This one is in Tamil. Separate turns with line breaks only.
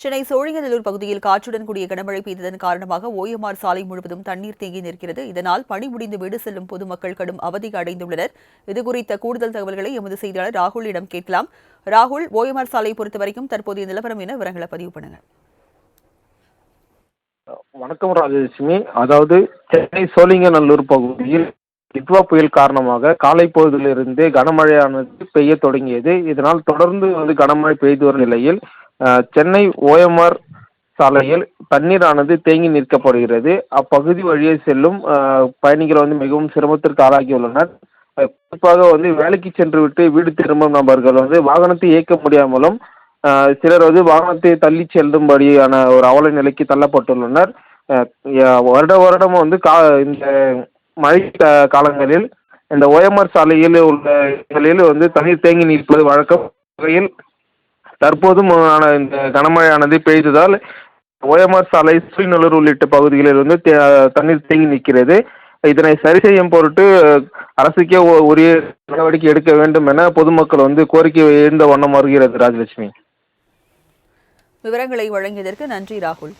சென்னை சோழிங்கநல்லூர் பகுதியில் காற்றுடன் கூடிய கனமழை பெய்ததன் காரணமாக ஓஎம்ஆர் சாலை முழுவதும் தண்ணீர் தேங்கி நிற்கிறது. இதனால் பணி முடிந்து வீடு செல்லும் பொதுமக்கள் கடும் அவதி அடைந்துள்ளனர். இதுகுறித்த கூடுதல் தகவல்களை எமது செய்தியாளர் ராகுலிடம் கேட்கலாம். ராகுல், ஓஎம்ஆர் சாலை பொறுத்தவரைக்கும் தற்போதைய நிலவரம் என விவரங்களை பதிவு பண்ணுங்க.
வணக்கம் ராஜலட்சுமி. அதாவது சென்னை சோழிங்கநல்லூர் பகுதியில் டிட்வா புயல் காரணமாக காலை பொழுதிலிருந்து கனமழையானது பெய்ய தொடங்கியது. இதனால் தொடர்ந்து கனமழை பெய்து வரும் நிலையில் சென்னை ஓஎம்ஆர் சாலையில் தண்ணீரானது தேங்கி நிற்கப்படுகிறது. அப்பகுதி வழியே செல்லும் பயணிகள் மிகவும் சிரமத்திற்கு ஆளாகியுள்ளனர். குறிப்பாக வேலைக்கு சென்று விட்டு வீடு திரும்பும் நபர்கள் வாகனத்தை இயக்க முடியாமலும் சிலர் வாகனத்தை தள்ளி செல்லும்படியான ஒரு அவல நிலைக்கு தள்ளப்பட்டுள்ளனர். வருடம் இந்த மழை காலங்களில் இந்த ஓஎம்ஆர் சாலையில் உள்ள இடங்களில் தண்ணீர் தேங்கி நிற்பது வழக்கம். வகையில் தற்போதும் இந்த கனமழையானது பெய்ததால் ஓஎம்ஆர் சாலை, சோழிங்கநல்லூர் உள்ளிட்ட பகுதிகளில் தண்ணீர் தேங்கி நிற்கிறது. இதனை சரி செய்யும் பொருட்டு அரசுக்கே உரிய நடவடிக்கை எடுக்க வேண்டும் என பொதுமக்கள் கோரிக்கை எழுந்த வண்ணம் வருகிறது. ராஜலட்சுமி,
விவரங்களை வழங்கியதற்கு நன்றி ராகுல்.